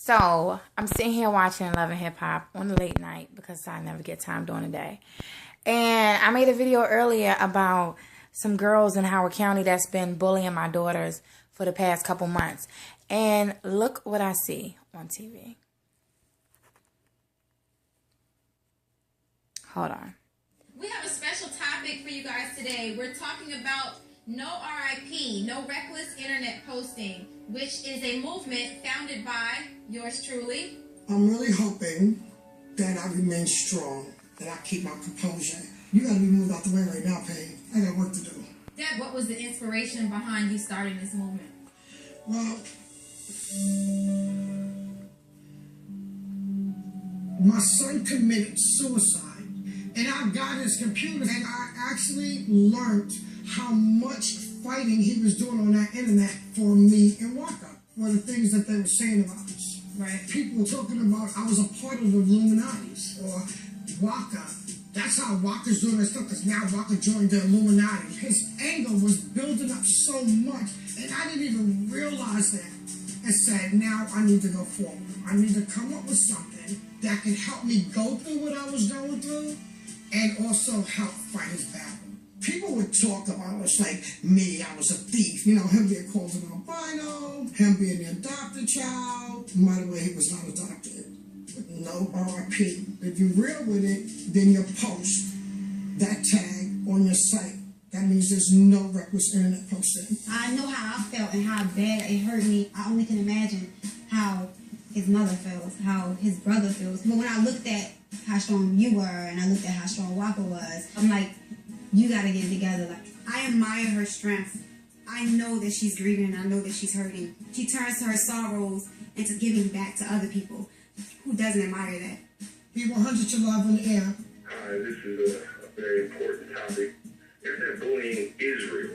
So I'm sitting here watching Love and Hip Hop on the late night because I never get time during the day. And I made a video earlier about some girls in Howard County that's been bullying my daughters for the past couple months. And look what I see on TV. Hold on. We have a special topic for you guys today. We're talking about No RIP, No Reckless Internet Posting, which is a movement founded by yours truly. I'm really hoping that I remain strong, that I keep my composure. You gotta be moved out the way right now, Paige. I got work to do. Dad, what was the inspiration behind you starting this movement? Well, my son committed suicide, and I got his computer, and I actually learned how much fighting he was doing on that internet for me and Waka, for the things that they were saying about us. Right. People were talking about I was a part of the Illuminatis, or Waka. That's how Waka's doing this stuff, because now Waka joined the Illuminati. His anger was building up so much, and I didn't even realize that. And said, now I need to go forward. I need to come up with something that can help me go through what I was going through, and also help fight his battle. People would talk about us like me, I was a thief. You know, him being called an albino, him being an adopted child. By the way, he was not adopted. No RIP. If you're real with it, then you post that tag on your site. That means there's no reckless internet posting. I know how I felt and how bad it hurt me. I only can imagine how his mother feels, how his brother feels. But when I looked at how strong you were and I looked at how strong Waka was, I'm like, you gotta get it together. Like, I admire her strength. I know that she's grieving and I know that she's hurting. She turns her sorrows into giving back to other people. Who doesn't admire that? B100, you're live on the air. Hi, this is a very important topic. Internet bullying is real.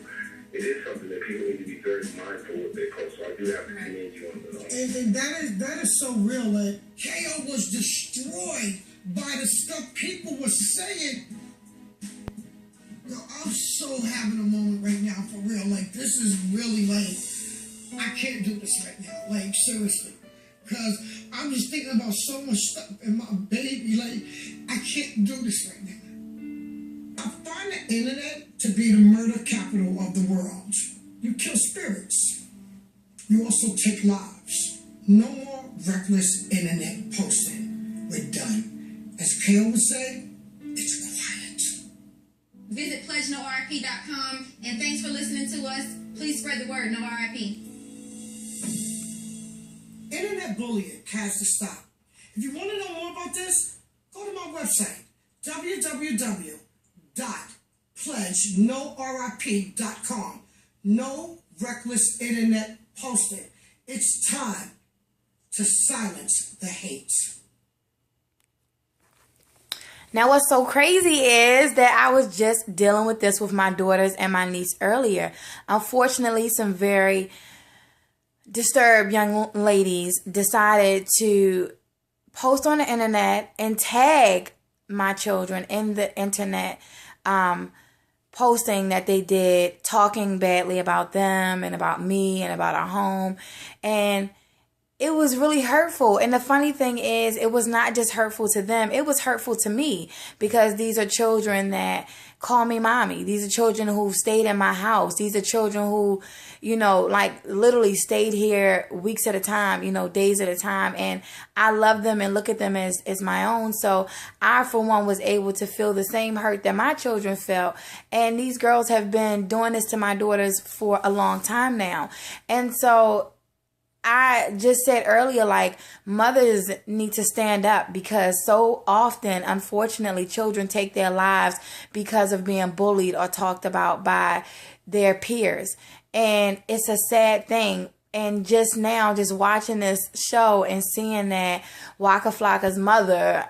It is something that people need to be very mindful of what they post. So I do have to commend you on the And that is so real. Like, KO was destroyed by the stuff people were saying. Yo, I'm so having a moment right now, for real. Like, this is really like, I can't do this right now. Like, seriously. Because I'm just thinking about so much stuff in my baby. Like, I can't do this right now. I find the internet to be the murder capital of the world. You kill spirits. You also take lives. No more reckless internet posting. We're done. As Kale would say, it's quiet. Visit pledgenorip.com, and thanks for listening to us. Please spread the word, No RIP. Internet bullying has to stop. If you want to know more about this, go to my website, www.pledgenorip.com. No reckless internet posting. It's time to silence the hate. Now, what's so crazy is that I was just dealing with this with my daughters and my niece earlier. Unfortunately, some very disturbed young ladies decided to post on the internet and tag my children in the internet, posting that they did, talking badly about them and about me and about our home. And it was really hurtful. And the funny thing is, it was not just hurtful to them. It was hurtful to me, because these are children that call me mommy. These are children who stayed in my house. These are children who, you know, like literally stayed here weeks at a time, you know, days at a time. And I love them and look at them as my own. So I, for one, was able to feel the same hurt that my children felt. And these girls have been doing this to my daughters for a long time now. And so I just said earlier, like, mothers need to stand up, because so often, unfortunately, children take their lives because of being bullied or talked about by their peers. And it's a sad thing. And just now, just watching this show and seeing that Waka Flocka's mother,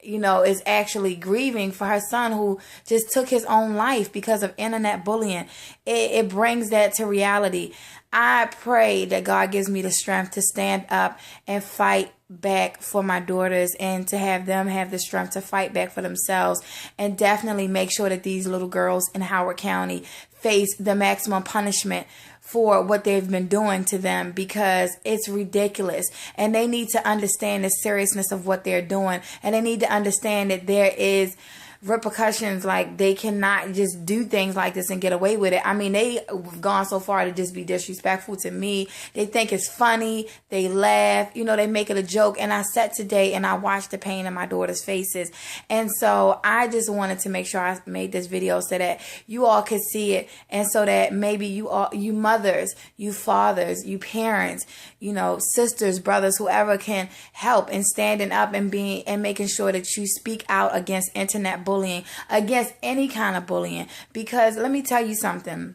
you know, is actually grieving for her son who just took his own life because of internet bullying. It brings that to reality. I pray that God gives me the strength to stand up and fight back for my daughters, and to have them have the strength to fight back for themselves, and definitely make sure that these little girls in Howard County face the maximum punishment for what they've been doing to them, because it's ridiculous. And they need to understand the seriousness of what they're doing. And they need to understand that there is repercussions. Like, they cannot just do things like this and get away with it. I mean, they've gone so far to just be disrespectful to me. They think it's funny. They laugh. You know, they make it a joke. And I sat today and I watched the pain in my daughter's faces. And so I just wanted to make sure I made this video so that you all could see it. And so that maybe you all, you mothers, you fathers, you parents, you know, sisters, brothers, whoever can help in standing up and being and making sure that you speak out against internet bullying, against any kind of bullying. Because let me tell you something.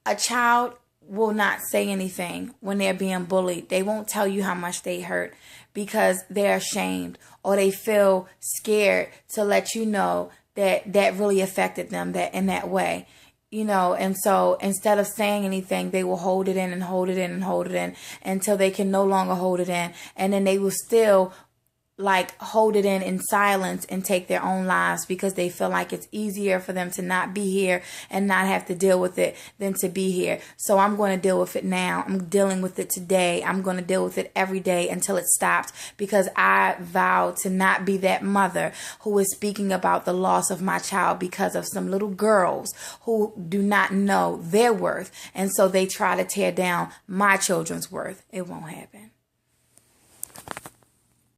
A child will not say anything when they're being bullied. They won't tell you how much they hurt because they're ashamed, or they feel scared to let you know that that really affected them that in that way. You know, and so instead of saying anything, they will hold it in and hold it in and hold it in until they can no longer hold it in. And then they will still like hold it in silence and take their own lives, because they feel like it's easier for them to not be here and not have to deal with it than to be here. So I'm going to deal with it now. I'm dealing with it today. I'm going to deal with it every day until it stops, because I vow to not be that mother who is speaking about the loss of my child because of some little girls who do not know their worth. And so they try to tear down my children's worth. It won't happen.